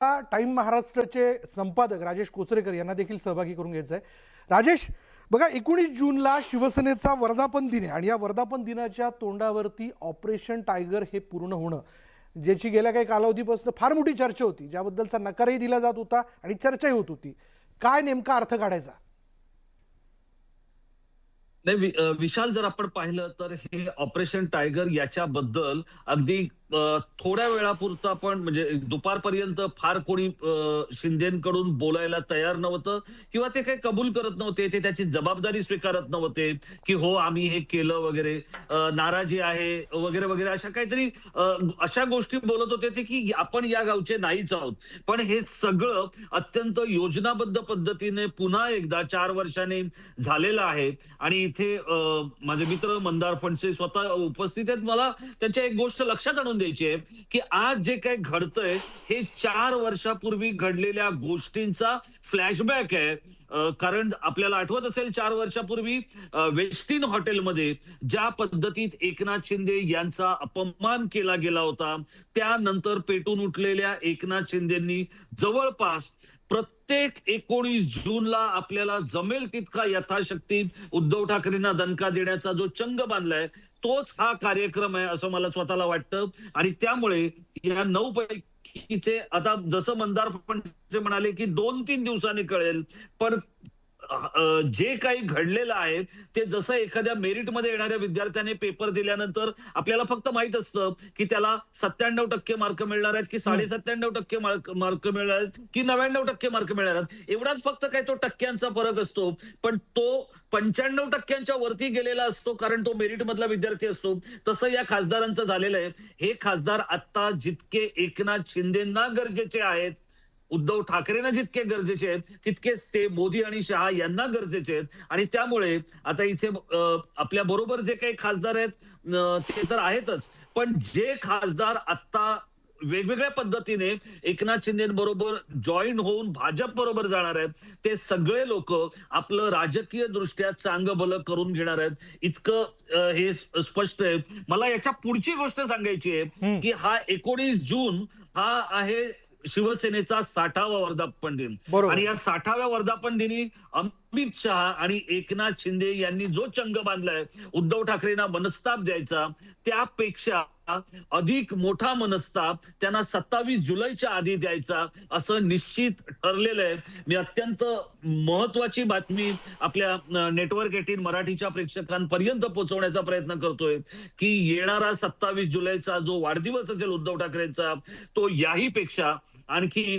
Time महाराष्ट्राचे संपादक राजेश कोचरेकर यांना देखील सहभागी करून घ्यायचं आहे. राजेश, बघा 19 जूनला शिवसेनेचा वर्धापन दिन आहे आणि या वर्धापन दिनाच्या तोंडावरती ऑपरेशन टायगर हे पूर्ण होणं, ज्याची गेल्या काही कालावधीपासून फार मोठी चर्चा होती, ज्याबद्दलचा नकारही दिला जात होता आणि चर्चाही होत होती. काय नेमका अर्थ काढायचा? नाही विशाल, जर आपण पाहिलं तर हे ऑपरेशन टायगर याच्याबद्दल अगदी थोड्या वेळापुरतं आपण म्हणजे दुपारपर्यंत फार कोणी शिंदेकडून बोलायला तयार नव्हतं किंवा ते काही कबूल करत नव्हते, ते त्याची जबाबदारी स्वीकारत नव्हते की हो आम्ही हे केलं वगैरे, नाराजी आहे वगैरे वगैरे, अशा काहीतरी अशा गोष्टी बोलत होते ते की आपण या गावचे नाहीच आहोत. पण हे सगळं अत्यंत योजनाबद्ध पद्धतीने पुन्हा एकदा 4 वर्षांनी झालेलं आहे. आणि इथे माझे मित्र मंदार फणसे स्वतः उपस्थित आहेत. मला त्यांच्या एक गोष्ट लक्षात आणून द्यायची आहे की आज जे काही घडतंय हे 4 वर्षापूर्वी घडलेल्या गोष्टींचा फ्लॅशबॅक आहे. कारण आपल्याला आठवत असेल 4 वर्षापूर्वी वेस्टिन हॉटेलमध्ये ज्या पद्धतीत एकनाथ शिंदे यांचा अपमान केला गेला होता, त्यानंतर पेटून उठलेल्या एकनाथ शिंदेंनी जवळपास प्रत्येक 19 जूनला आपल्याला जमेल तितका यथाशक्ती उद्धव ठाकरेंना दणका देण्याचा जो चंग बांधलाय तोच हा कार्यक्रम आहे असं मला स्वतःला वाटतं. आणि त्यामुळे या 9 पैकीचे आता जसं मंदार पण म्हणाले की 2-3 दिवसांनी कळेल, पण जे काही घडलेलं आहे ते जसं एखाद्या मेरिटमध्ये येणाऱ्या विद्यार्थ्याने पेपर दिल्यानंतर आपल्याला फक्त माहित असतं की त्याला 97% मार्क मिळणार आहेत की 97.5% मार्क मिळणार आहेत की 99% मार्क मिळणार आहेत, एवढाच फक्त काही तो टक्क्यांचा फरक असतो. पण तो 95% वरती गेलेला असतो कारण तो मेरिट मधला विद्यार्थी असतो. तसं या खासदारांचं झालेलं आहे. हे खासदार आता जितके एकनाथ शिंदेना गरजेचे आहेत, उद्धव ठाकरेंना जितके गरजेचे आहेत तितकेच ते मोदी आणि शहा यांना गरजेचे आहेत. आणि त्यामुळे आता इथे आपल्या बरोबर जे काही खासदार आहेत ते तर आहेतच, पण जे खासदार आता वेगवेगळ्या पद्धतीने एकनाथ शिंदेबरोबर जॉईन होऊन भाजप बरोबर जाणार आहेत ते सगळे लोक आपलं राजकीय दृष्ट्या चांगलं भलं करून घेणार आहेत, इतकं हे स्पष्ट आहे. मला याच्या पुढची गोष्ट सांगायची आहे की हा 19 जून हा आहे शिवसेनेचा 60वा वर्धापन दिन. आणि या 60व्या वर्धापन दिनी अमित शहा आणि एकनाथ शिंदे यांनी जो चंग बांधलाय उद्धव ठाकरेंना मनस्ताप द्यायचा, त्यापेक्षा अधिक मोठा मनस्ताप त्यांना 27 जुलैच्या आधी द्यायचा असं निश्चित ठरलेलं आहे. मी अत्यंत महत्वाची बातमी आपल्या नेटवर्क 18 मराठीच्या प्रेक्षकांपर्यंत पोहोचवण्याचा प्रयत्न करतोय की येणारा 27 जुलैचा जो वाढदिवस असेल उद्धव ठाकरेंचा, तो याही पेक्षा आणखी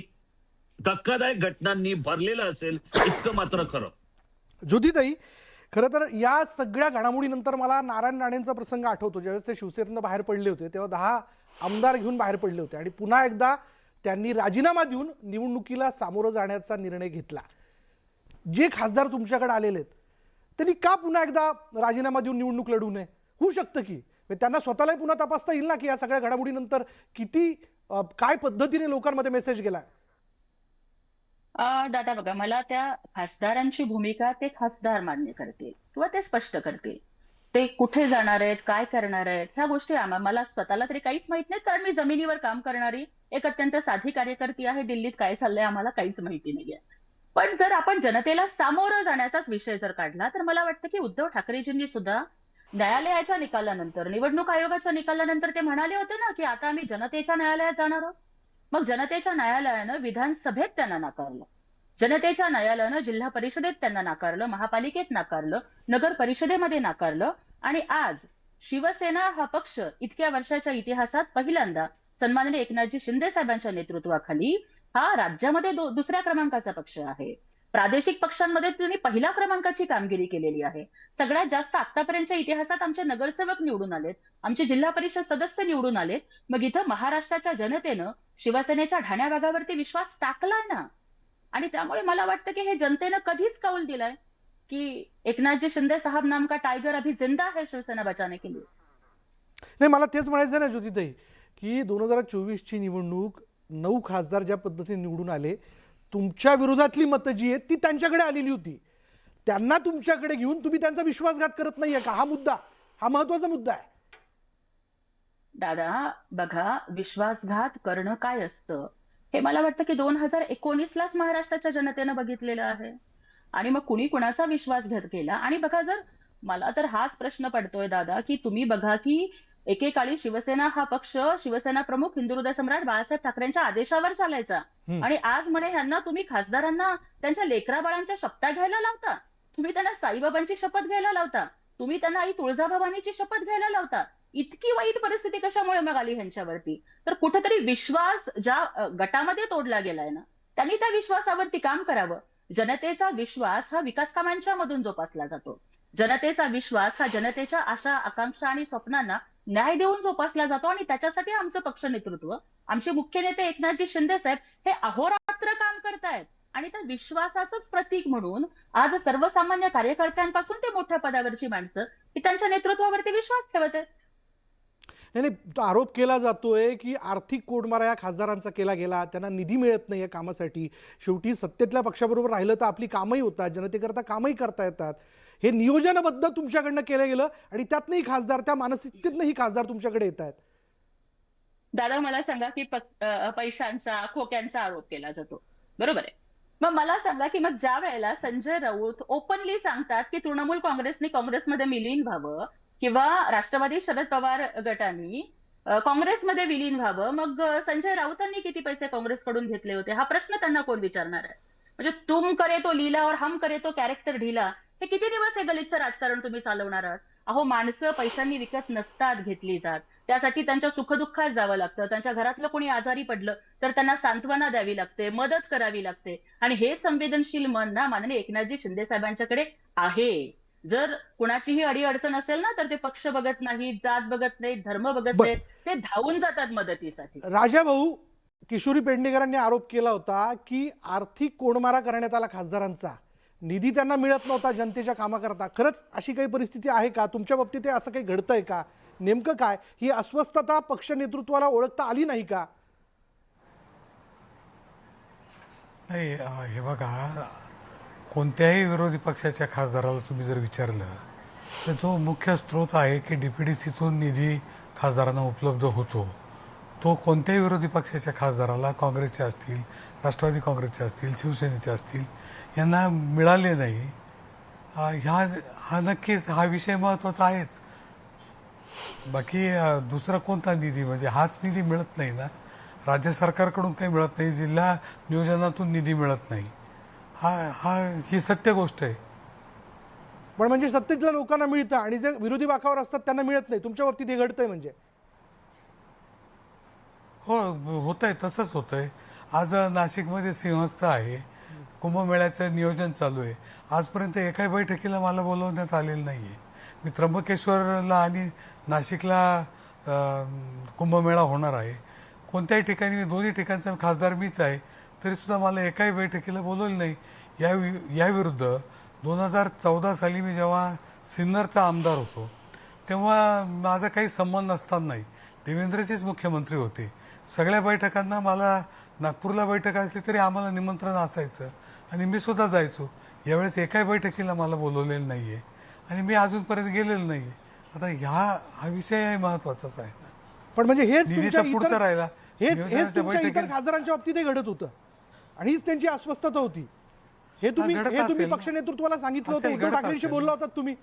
धक्कादायक घटनांनी भरलेला असेल, इतकं मात्र खरं. ज्योतिताई, खरं तर या सगळ्या घडामोडीनंतर मला नारायण राणेंचा प्रसंग आठवतो. ज्यावेळेस ते शिवसेनेतून बाहेर पडले होते तेव्हा 10 आमदार घेऊन बाहेर पडले होते आणि पुन्हा एकदा त्यांनी राजीनामा देऊन निवडणुकीला सामोरं जाण्याचा निर्णय घेतला. जे खासदार तुमच्याकडे आलेले आहेत त्यांनी का पुन्हा एकदा राजीनामा देऊन निवडणूक लढू नये? होऊ शकतं की त्यांना स्वतःलाही पुन्हा तपासता येईल ना की या सगळ्या घडामोडीनंतर किती काय पद्धतीने लोकांमध्ये मेसेज गेलाय? दादा बघा, मला त्या खासदारांची भूमिका ते खासदार मान्य करतील किंवा ते स्पष्ट करतील. ते कुठे जाणार आहेत, काय करणार आहेत, ह्या गोष्टी मला स्वतःला तरी काहीच माहित नाहीत, कारण मी जमिनीवर काम करणारी एक अत्यंत साधी कार्यकर्ती आहे. दिल्लीत काय चाललंय आम्हाला काहीच माहिती नाहीये. पण जर आपण जनतेला सामोरं जाण्याचाच विषय जर काढला तर मला वाटतं की उद्धव ठाकरेजींनी सुद्धा न्यायालयाच्या निकालानंतर, निवडणूक आयोगाच्या निकालानंतर ते म्हणाले होते ना की आता आम्ही जनतेच्या न्यायालयात जाणार आहोत. मग जनतेच्या न्यायालयानं विधानसभेत त्यांना नाकारलं, जनतेच्या न्यायालयानं जिल्हा परिषदेत त्यांना नाकारलं, महापालिकेत नाकारलं, नगर परिषदेमध्ये नाकारलं. आणि आज शिवसेना हा पक्ष इतक्या वर्षाच्या इतिहासात पहिल्यांदा सन्माननीय एकनाथजी शिंदे साहेबांच्या नेतृत्वाखाली हा राज्यामध्ये दुसऱ्या क्रमांकाचा पक्ष आहे. प्रादेशिक पक्षांमध्ये त्यांनी पहिल्या क्रमांकाची कामगिरी केलेली आहे. सगळ्यात जास्त आतापर्यंतच्या इतिहासात आमचे नगरसेवक निवडून आलेत, आमचे जिल्हा परिषद सदस्य निवडून आलेत. मग इथं महाराष्ट्राच्या जनतेनं शिवसेनेच्या ढाण्या भागावरती विश्वास टाकलाय ना. आणि त्यामुळे मला वाटतं की हे जनतेनं कधीच कौल दिलाय की एकनाथजी शिंदे साहब नाम का टायगर अभी जिंदा है, शिवसेना बचाने के लिए. नाही, मला तेच म्हणायचं ना ज्योतिताई की 2024 ची निवडणूक 9 खासदार ज्या पद्धतीने निवडून आले, तुमच्या विरोधातली मतं जी आहेत ती त्यांच्याकडे आलेली होती. त्यांना तुमच्याकडे घेऊन तुम्ही त्यांचा विश्वासघात करत नाहीये का? हा मुद्दा, हा महत्वाचा मुद्दा आहे. दादा बघा, विश्वासघात करणं काय असतं हे मला वाटतं की 2019लाच महाराष्ट्राच्या जनतेनं बघितलेलं आहे. आणि मग कुणी कुणाचा विश्वास घेत गेला. आणि बघा, जर मला तर हाच प्रश्न पडतोय दादा, की तुम्ही बघा की एकेकाळी शिवसेना हा पक्ष शिवसेना प्रमुख हिंदुहृदय सम्राट बाळासाहेब ठाकरेंच्या आदेशावर चालायचा. हम्म. आणि आज म्हणे ह्यांना तुम्ही खासदारांना त्यांच्या लेकराबाळांच्या शपथा घ्यायला लावता. तुम्ही त्यांना साईबाबांची शपथ घ्यायला लावता. तुम्ही त्यांना आई तुळजाभवानीची शपथ घ्यायला लावता. इतकी वाईट परिस्थिती कशामुळे मग आली ह्यांच्यावरती? तर कुठेतरी विश्वास ज्या गटामध्ये तोडला गेलाय ना, त्यांनी त्या विश्वासावरती काम करावं. जनतेचा विश्वास हा विकास कामांच्या मधून जोपासला जातो. जनतेचा विश्वास हा जनतेच्या आशा, आकांक्षा आणि स्वप्नांना न्याय देऊन जोपासला जातो. आणि त्याच्यासाठी आमचं पक्ष नेतृत्व, आमचे मुख्य नेते एकनाथजी शिंदे साहेब हे अहोरात्र काम करतायत. आणि त्या विश्वासाचंच प्रतीक म्हणून आज सर्वसामान्य कार्यकर्त्यांपासून ते मोठ्या पदावरची माणसं ही त्यांच्या नेतृत्वावरती विश्वास ठेवत आहेत. नाही नाही, तो आरोप केला जातोय की आर्थिक कोडमारा या खासदारांचा केला गेला, त्यांना निधी मिळत नाही या कामासाठी. शेवटी सत्तेतल्या पक्षाबरोबर राहिलं तर आपली कामही होतात, जनतेकरता कामही करता येतात. हे नियोजनबद्ध तुमच्याकडनं केलं गेलं आणि त्यातनंही खासदार, त्या मानसिकतेतनंही खासदार तुमच्याकडे येत आहेत. दादा मला सांगा की पैशांचा, खोक्यांचा आरोप केला जातो, बरोबर आहे. मग मला सांगा की मग ज्या वेळेला संजय राऊत ओपनली सांगतात की तृणमूल काँग्रेसने काँग्रेसमध्ये विलीन व्हावं, किंवा राष्ट्रवादी शरद पवार गटाने काँग्रेसमध्ये विलीन व्हावं, मग संजय राऊतांनी किती पैसे काँग्रेसकडून घेतले होते हा प्रश्न त्यांना कोण विचारणार आहे? म्हणजे तुम करे तो लीला और हम करे तो कॅरेक्टर ढिला, हे किती दिवस हे गलिच्छ राजकारण तुम्ही चालवणार आहात? अहो, माणसं पैशांनी विकत नसतात घेतली जात. त्यासाठी त्यांच्या सुखदुःखात जावं लागतं. त्यांच्या घरातलं कोणी आजारी पडलं तर त्यांना सांत्वना द्यावी लागते, मदत करावी लागते. आणि हे संवेदनशील मन ना माननीय एकनाथजी शिंदे साहेबांच्याकडे आहे. जर कुणाचीही अडीअडचण असेल ना, तर ते पक्ष बघत नाहीत, जात बघत नाहीत, धर्म बघत बर. नाहीत, ते धावून जातात मदतीसाठी. राजा भाऊ, किशोरी पेडणेकरांनी आरोप केला होता की आर्थिक कोडमारा करण्यात आला खासदारांचा, निधी त्यांना मिळत नव्हता जनतेच्या कामाकरता. खरंच अशी काही परिस्थिती आहे का तुमच्या बाबतीत? असं काही घडतंय का? नेमकं काय ही अस्वस्थता पक्ष नेतृत्वाला ओळखता आली नाही का? नाही, हे बघा, कोणत्याही विरोधी पक्षाच्या खासदाराला तुम्ही जर विचारलं तर जो मुख्य स्रोत आहे की DPDCतून निधी खासदारांना उपलब्ध होतो, तो कोणत्याही विरोधी पक्षाच्या खासदाराला, काँग्रेसचे असतील, राष्ट्रवादी काँग्रेसचे असतील, शिवसेनेचे असतील, यांना मिळाले नाही. हा नक्कीच हा विषय महत्त्वाचा आहेच. बाकी दुसरा कोणता निधी, म्हणजे हाच निधी मिळत नाही ना. राज्य सरकारकडून काही मिळत नाही, जिल्हा नियोजनातून निधी मिळत नाही. ही सत्य गोष्ट आहे. पण म्हणजे सत्तेतल्या लोकांना मिळतं आणि जे विरोधी बाकावर असतात त्यांना मिळत नाही. तुमच्या बाबतीत हे घडतंय म्हणजे? हो, होत आहे, तसंच होत आहे. आज नाशिकमध्ये सिंहस्थ आहे, कुंभमेळ्याचं नियोजन चालू आहे. आजपर्यंत एकाही बैठकीला मला बोलवण्यात आलेलं नाही आहे. मी त्र्यंबकेश्वरला आणि नाशिकला कुंभमेळा होणार आहे. कोणत्याही ठिकाणी, मी दोन्ही ठिकाणचा खासदार मीच आहे, तरीसुद्धा मला एकाही बैठकीला बोलवलं नाही. याविरुद्ध 2014 साली मी जेव्हा सिन्नरचा आमदार होतो तेव्हा माझा काही संबंध नसतानाही देवेंद्रजीच मुख्यमंत्री होते. सगळ्या बैठकांना, मला नागपूरला बैठक असली तरी आम्हाला निमंत्रण असायचं आणि मी सुद्धा जायचो. यावेळेस एकाही बैठकीला मला बोलवलेलं नाही आहे आणि मी अजूनपर्यंत गेलेलो नाही आहे. आता हा विषय महत्त्वाचाच आहे ना. पण म्हणजे हेच निधीचा पुढचा तुमच्या राहिला. हेच नियोजनाच्या तुमच्या इतर बैठकीत खासदारांच्या बाबतीत हे घडत होतं आणि हीच त्यांची अस्वस्थता होती. हे तुम्ही घडत हे तुम्ही असेल. पक्ष नेतृत्वाला सांगितलं होतं, असेल, उद्धव घडत ठाकरेंशी असेल. बोलला होतात तुम्ही?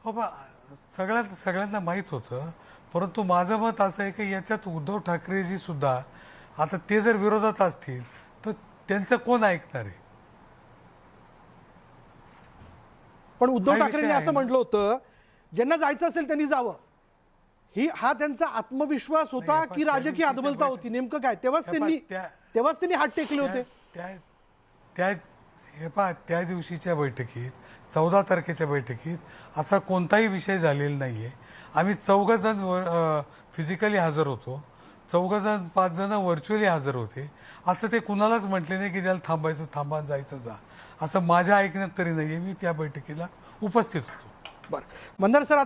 हो, सगळ्यांना माहीत होतं. परंतु माझं मत असं आहे की याच्यात उद्धव ठाकरेजी सुद्धा, आता ते जर विरोधात असतील तर त्यांचं कोण ऐकणार आहे? पण उद्धव हा विषय ठाकरेंनी आहे असं ना. म्हटलं होतं, ज्यांना जायचं असेल त्यांनी जावं. हा त्यांचा आत्मविश्वास होता नाही, पण की त्या राजकीय दिवशीच्या अदबलता होती? नेमकं काय? तेव्हाच त्यांनी हात टेकले होते. त्या दिवशीच्या बैठकीत, 14 तारखेच्या बैठकीत असा कोणताही विषय झालेला नाही आहे. आम्ही 4 जण फिजिकली हजर होतो, 4 जण, 5 जण व्हर्च्युअली हजर होते. असं ते कुणालाच म्हटले नाही की ज्याला थांबायचं थांबा, जायचं जा, असं माझ्या ऐकण्यात तरी नाही आहे. मी त्या बैठकीला उपस्थित होतो. बरं, मंदार सर,